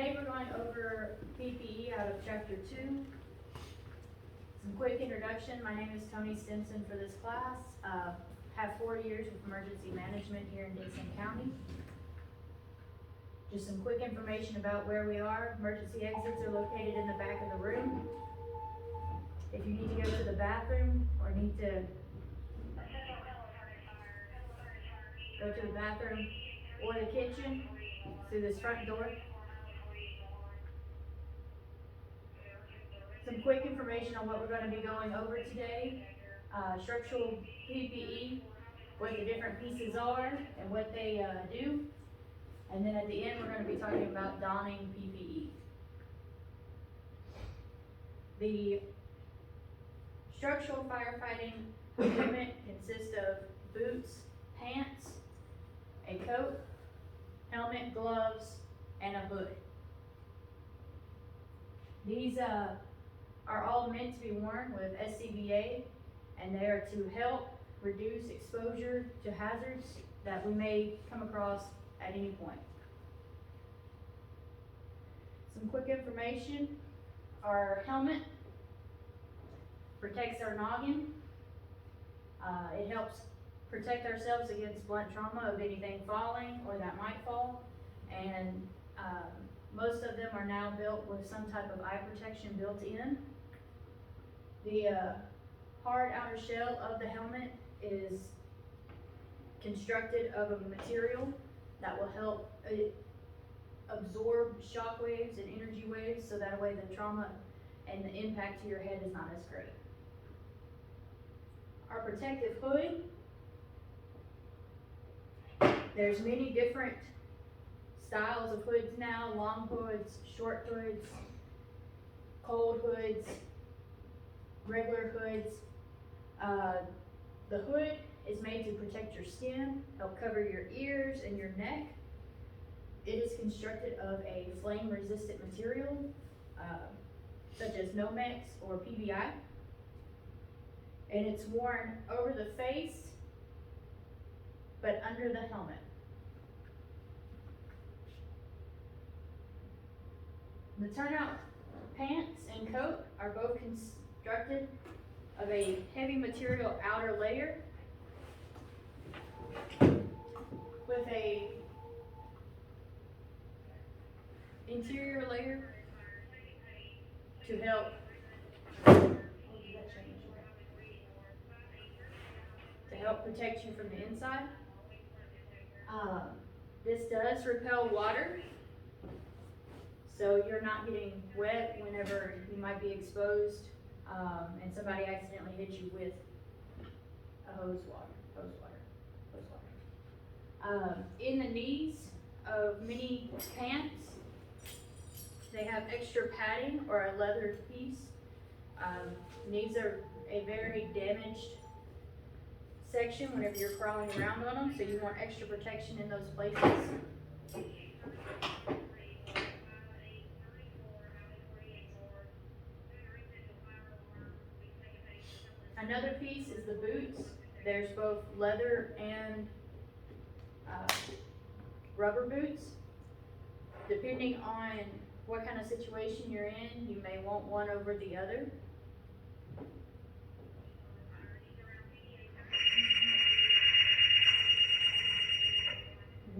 Today we're going over PPE out of chapter 2. Some quick introduction. My name is Toni Stinson for this class. Have 4 years of emergency management here in Stinson County. Just some quick information about where we are. Emergency exits are located in the back of the room. If you need to go to the bathroom or need to go to the bathroom or the kitchen, through this front door. Some quick information on what we're going to be going over today. Structural PPE, what the different pieces are and what they do. And then at the end, we're going to be talking about donning PPE. The structural firefighting equipment consists of boots, pants, a coat, helmet, gloves, and a hood. These are all meant to be worn with SCBA, and they are to help reduce exposure to hazards that we may come across at any point. Some quick information. Our helmet protects our noggin. It helps protect ourselves against blunt trauma of anything falling or that might fall. And most of them are now built with some type of eye protection built in. The hard outer shell of the helmet is constructed of a material that will help absorb shock waves and energy waves, so that way the trauma and the impact to your head is not as great. Our protective hood, there's many different styles of hoods now: long hoods, short hoods, cold hoods, regular hoods. The hood is made to protect your skin, help cover your ears and your neck. It is constructed of a flame-resistant material, such as Nomex or PVI. And it's worn over the face, but under the helmet. The turnout pants and coat are both constructed of a heavy material outer layer with a interior layer to help protect you from the inside. This does repel water, so you're not getting wet whenever you might be exposed and somebody accidentally hits you with a hose water. In the knees of many pants, they have extra padding or a leather piece. Knees are a very damaged section whenever you're crawling around on them, so you want extra protection in those places. Another piece is the boots. There's both leather and rubber boots. Depending on what kind of situation you're in, you may want one over the other.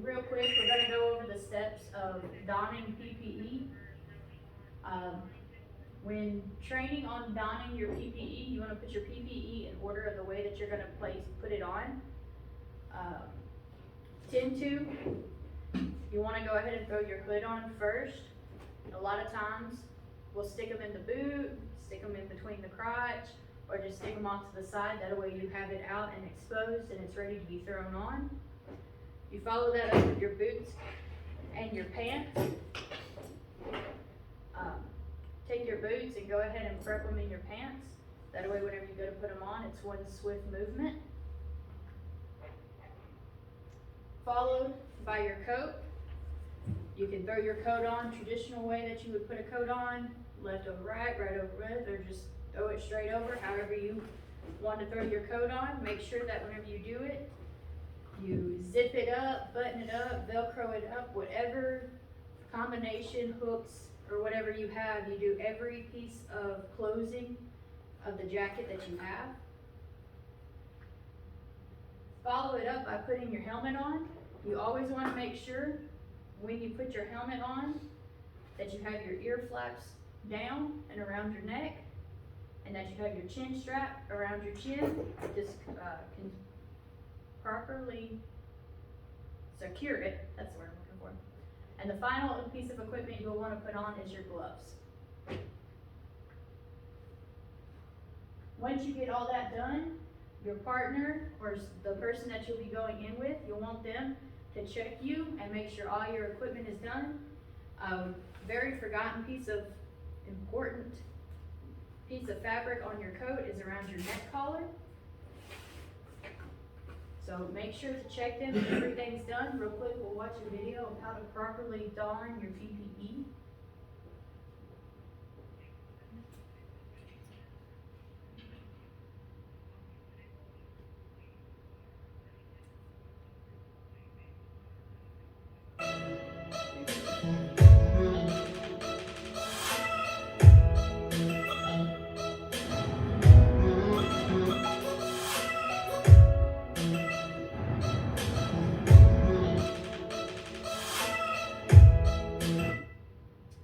Real quick, we're going to go over the steps of donning PPE. When training on donning your PPE, you want to put your PPE in order of the way that you're going to put it on. Tend to, you want to go ahead and throw your hood on first. A lot of times, we'll stick them in the boot, stick them in between the crotch, or just stick them off to the side. That way you have it out and exposed and it's ready to be thrown on. You follow that up with your boots and your pants. Take your boots and go ahead and prep them in your pants. That way whenever you go to put them on, it's one swift movement. Followed by your coat. You can throw your coat on traditional way that you would put a coat on, left over right, right over left, or just throw it straight over, however you want to throw your coat on. Make sure that whenever you do it, you zip it up, button it up, Velcro it up, whatever combination hooks or whatever you have, you do every piece of closing of the jacket that you have. Follow it up by putting your helmet on. You always want to make sure when you put your helmet on that you have your ear flaps down and around your neck, and that you have your chin strap around your chin. Just can properly secure it. That's the word I'm looking for. And the final piece of equipment you'll want to put on is your gloves. Once you get all that done, your partner or the person that you'll be going in with, you'll want them to check you and make sure all your equipment is done. Very forgotten important piece of fabric on your coat is around your neck collar. So make sure to check them if everything's done. Real quick, we'll watch a video of how to properly don your PPE.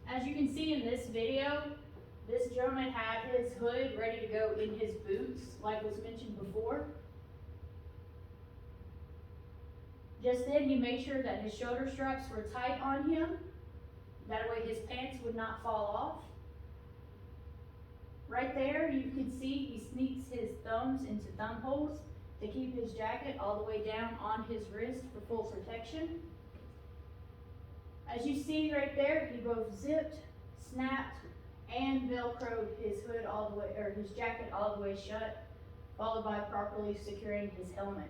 As you can see in this video, this gentleman had his hood ready to go in his boots, like was mentioned before. Just then, he made sure that his shoulder straps were tight on him. That way his pants would not fall off. Right there, you can see he sneaks his thumbs into thumb holes to keep his jacket all the way down on his wrist for full protection. As you see right there, he both zipped, snapped, and velcroed his hood all the way, or his jacket all the way shut, followed by properly securing his helmet.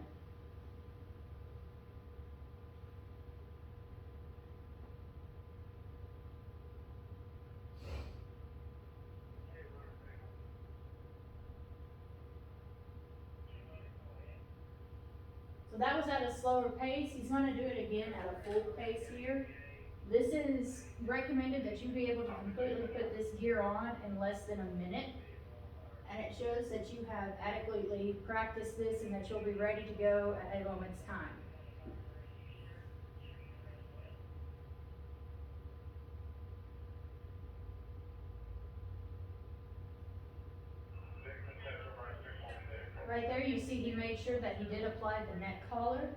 So that was at a slower pace. He's going to do it again at a full pace here. This is recommended that you be able to completely put this gear on in less than a minute. And it shows that you have adequately practiced this and that you'll be ready to go at a moment's time. Right there you see he made sure that he did apply the neck collar.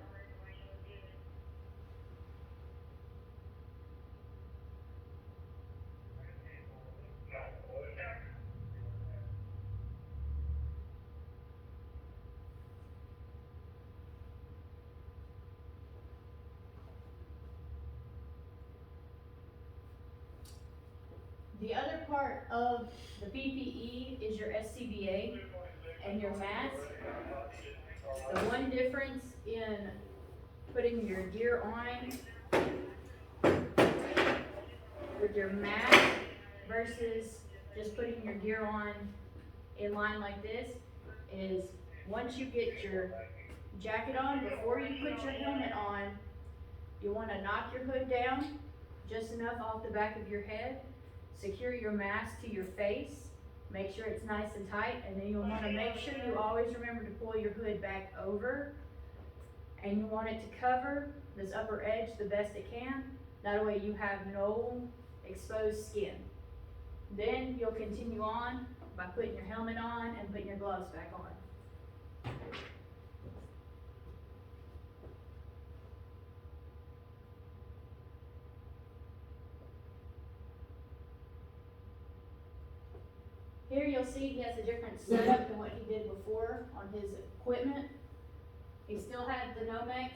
The other part of the PPE is your SCBA and your mask. The one difference in putting your gear on with your mask versus just putting your gear on in line like this is once you get your jacket on, before you put your helmet on, you want to knock your hood down just enough off the back of your head. Secure your mask to your face, make sure it's nice and tight, and then you'll want to make sure you always remember to pull your hood back over, and you want it to cover this upper edge the best it can. That way you have no exposed skin. Then you'll continue on by putting your helmet on and putting your gloves back on. Here you'll see he has a different setup than what he did before on his equipment. He still had the Nomex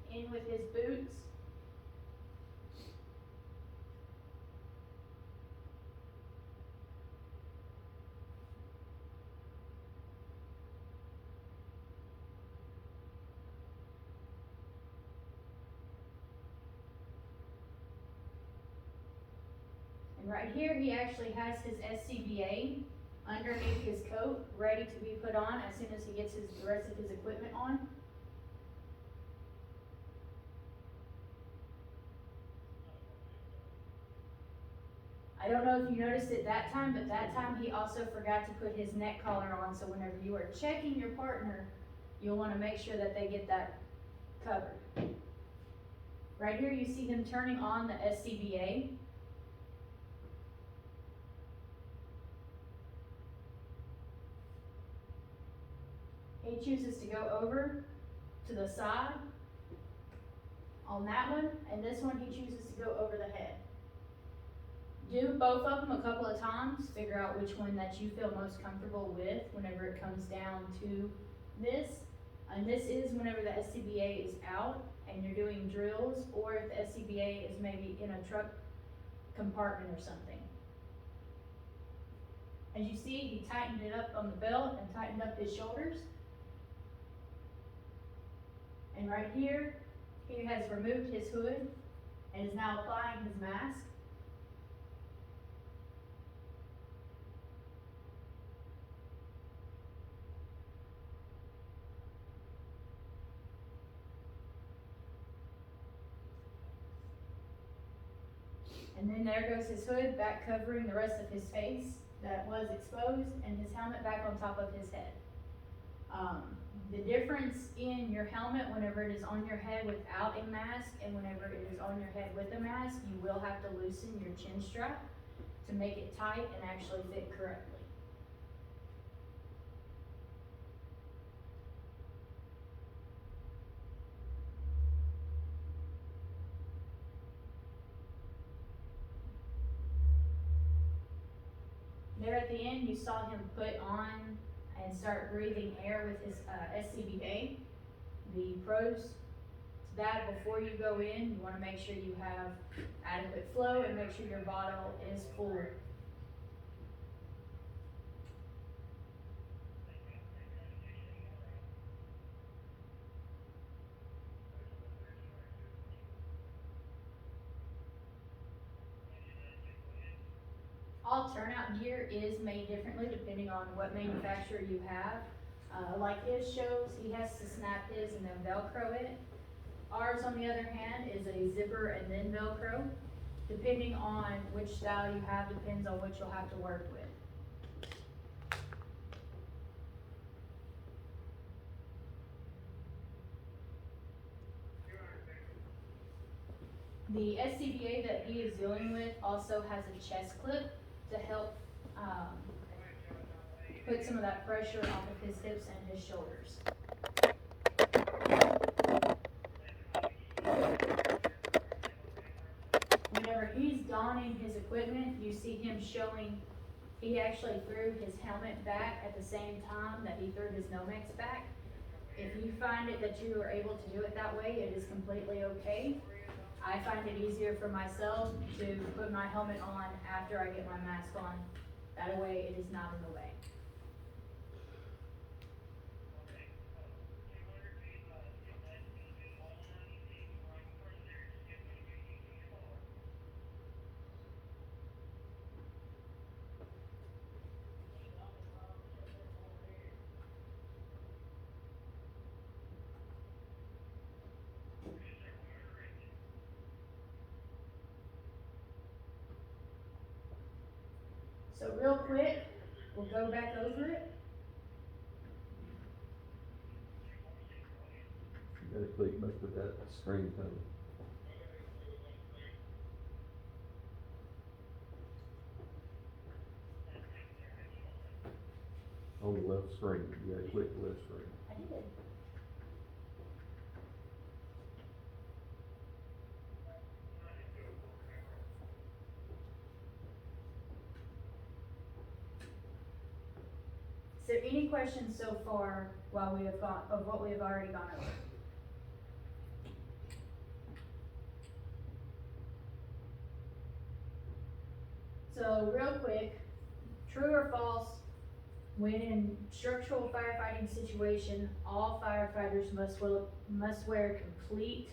in with his boots. And right here he actually has his SCBA underneath his coat, ready to be put on as soon as he gets the rest of his equipment on. I don't know if you noticed it that time, but that time he also forgot to put his neck collar on, so whenever you are checking your partner, you'll wanna make sure that they get that covered. Right here, you see him turning on the SCBA. He chooses to go over to the side on that one, and this one he chooses to go over the head. Do both of them a couple of times, figure out which one that you feel most comfortable with whenever it comes down to this. And this is whenever the SCBA is out and you're doing drills, or if the SCBA is maybe in a truck compartment or something. As you see, he tightened it up on the belt and tightened up his shoulders. And right here, he has removed his hood and is now applying his mask. And then there goes his hood back covering the rest of his face that was exposed, and his helmet back on top of his head. The difference in your helmet whenever it is on your head without a mask and whenever it is on your head with a mask, you will have to loosen your chin strap to make it tight and actually fit correctly. There at the end, you saw him put on and start breathing air with his SCBA. The pros to that, before you go in, you wanna make sure you have adequate flow and make sure your bottle is full. All turnout gear is made differently depending on what manufacturer you have. Like his shows, he has to snap his and then Velcro it. Ours, on the other hand, is a zipper and then Velcro. Depending on which style you have, depends on what you'll have to work with. The SCBA that he is dealing with also has a chest clip to help put some of that pressure off of his hips and his shoulders. Whenever he's donning his equipment, you see him showing, he actually threw his helmet back at the same time that he threw his Nomex back. If you find it that you are able to do it that way, it is completely okay. I find it easier for myself to put my helmet on after I get my mask on. That way it is not in the way. So real quick, we'll go back over it. You gotta click most of that screen, Tony. On the left screen, you gotta click the left screen. I did. Is there any questions so far while we have gone, of what we have already gone over? So real quick, true or false, when in structural firefighting situation, all firefighters must wear complete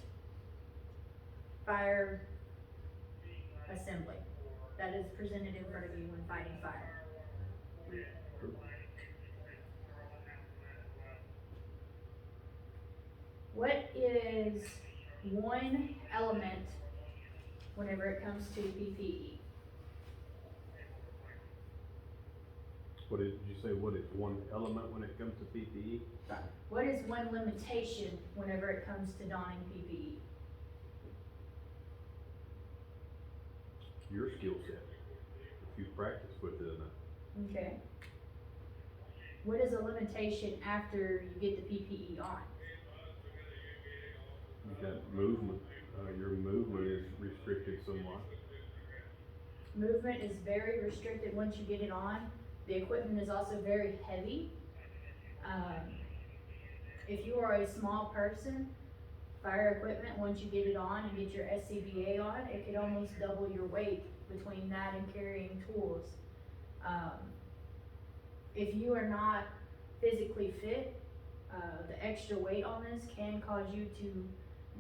fire assembly that is presented in front of you when fighting fire. What is one element whenever it comes to PPE? What did you say, what is one element when it comes to PPE? What is one limitation whenever it comes to donning PPE? Your skill set, if you practice with it enough. Okay. What is a limitation after you get the PPE on? You got movement, your movement is restricted somewhat. Movement is very restricted once you get it on. The equipment is also very heavy. If you are a small person, fire equipment, once you get it on and get your SCBA on, it could almost double your weight between that and carrying tools. If you are not physically fit, the extra weight on this can cause you to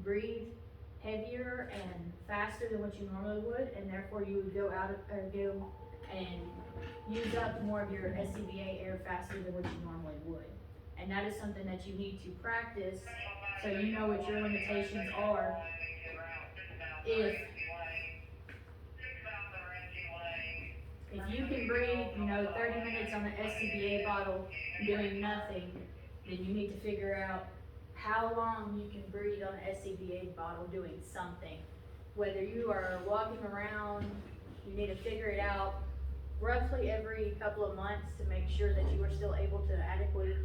breathe heavier and faster than what you normally would, and therefore you would go and use up more of your SCBA air faster than what you normally would. And that is something that you need to practice so you know what your limitations are. If you can breathe, 30 minutes on the SCBA bottle doing nothing, then you need to figure out how long you can breathe on an SCBA bottle doing something. Whether you are walking around, you need to figure it out roughly every couple of months to make sure that you are still able to adequately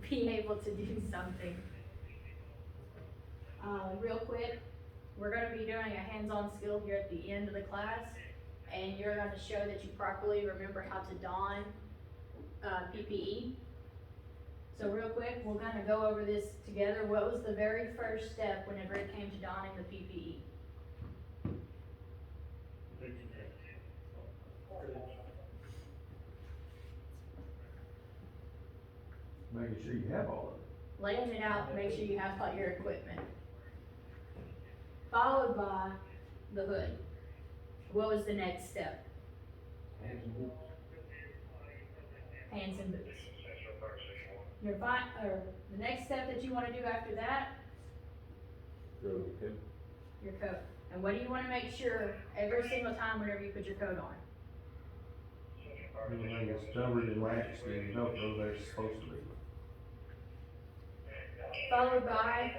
be able to do something. Real quick, we're going to be doing a hands-on skill here at the end of the class, and you're going to show that you properly remember how to don PPE. So real quick, we're going to go over this together. What was the very first step whenever it came to donning the PPE? Making sure you have all of it. Laying it out, make sure you have all your equipment. Followed by the hood. What was the next step? Hands and boots. Hands and boots. The next step that you want to do after that, Okay. your coat. And what do you want to make sure every single time whenever you put your coat on? Everything is covered in latches and Velcro they're supposed to be. Followed by,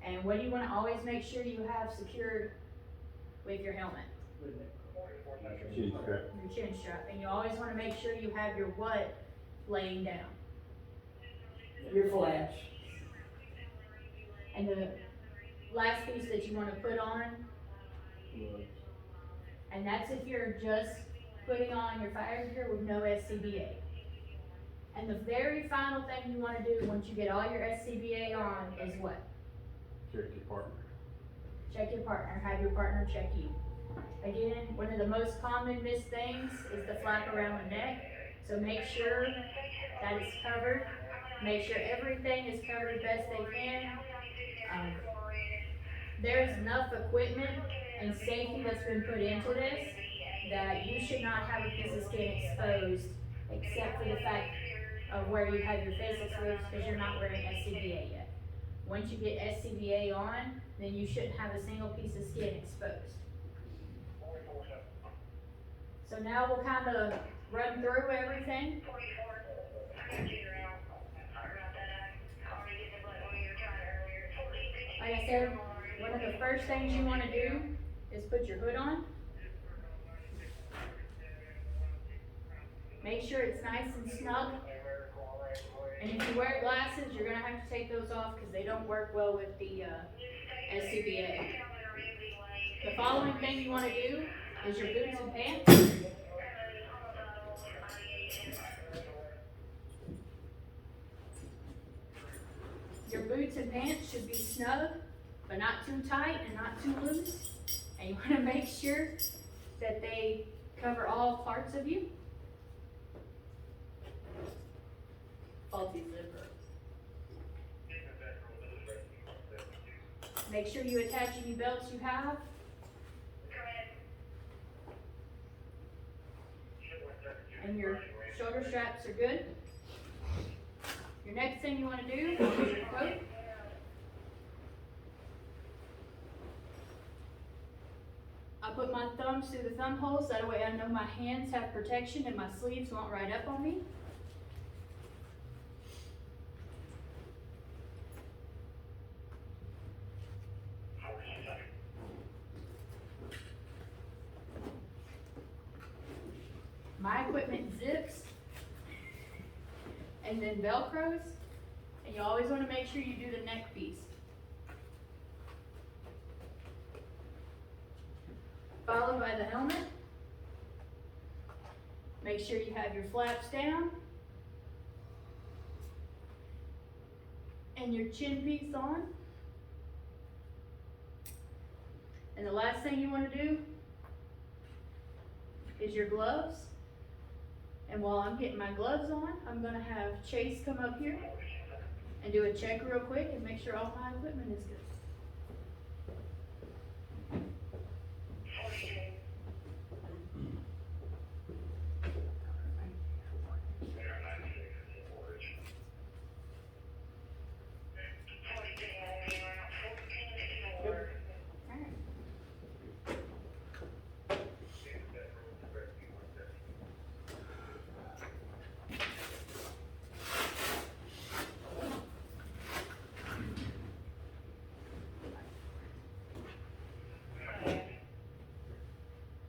and what do you want to always make sure you have secured with your helmet? Chin strap. Your chin strap. And you always want to make sure you have your what laying down? Your flash. And the last piece that you want to put on, and that's if you're just putting on your fire gear with no SCBA. And the very final thing you want to do once you get all your SCBA on is what? Check your partner. Check your partner, have your partner check you. Again, one of the most common missed things is the flap around the neck. So make sure that it's covered. Make sure everything is covered best they can. There's enough equipment and safety that's been put into this that you should not have a piece of skin exposed except for the fact of where you have your face exposed because you're not wearing SCBA yet. Once you get SCBA on, then you shouldn't have a single piece of skin exposed. So now we'll kind of run through everything. Like I said, one of the first things you want to do is put your hood on. Make sure it's nice and snug. And if you wear glasses, you're going to have to take those off because they don't work well with the SCBA. The following thing you want to do is your boots and pants. Your boots and pants should be snug, but not too tight and not too loose. And you want to make sure that they cover all parts of you. Faulty zipper. Make sure you attach any belts you have. And your shoulder straps are good. Your next thing you want to do is your coat. thumbs through the thumb holes, that way I know my hands have protection and my sleeves won't ride up on me. My equipment zips and then velcros, and you always wanna make sure you do the neck piece. Followed by the helmet. Make sure you have your flaps down. And your chin piece on. And the last thing you wanna do is your gloves. And while I'm getting my gloves on, I'm gonna have Chase come up here and do a check real quick and make sure all my equipment is good.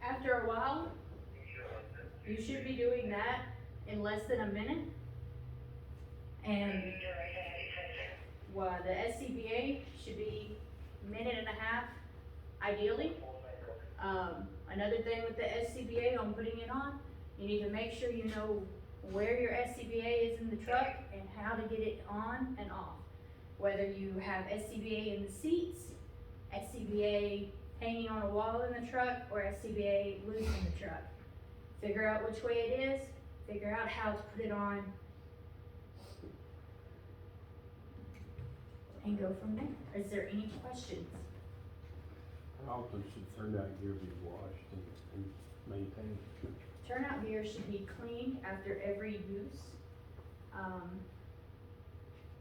After a while, you should be doing that in less than a minute. And the SCBA should be a minute and a half, ideally. Another thing with the SCBA on putting it on, you need to make sure you know where your SCBA is in the truck and how to get it on and off. Whether you have SCBA in the seats, SCBA hanging on a wall in the truck, or SCBA loose in the truck. Figure out which way it is, figure out how to put it on, and go from there. Is there any questions? How often should turnout gear be washed and maintained? Turnout gear should be cleaned after every use,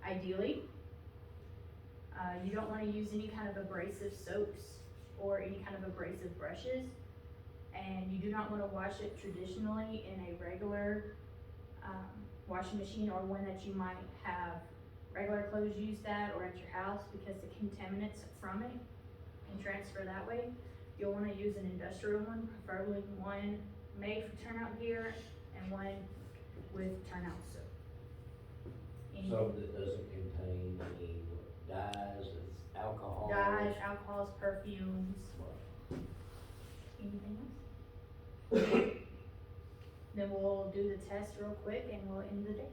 ideally. You don't wanna use any kind of abrasive soaps or any kind of abrasive brushes. And you do not wanna wash it traditionally in a regular, washing machine, or one that you might have regular clothes used at or at your house, because the contaminants from it can transfer that way. You'll wanna use an industrial one, preferably one made for turnout gear and one with turnout soap. Soap that doesn't contain any dyes, it's alcohol. Dyes, alcohols, perfumes. Anything else? Then we'll do the test real quick and we'll end the day.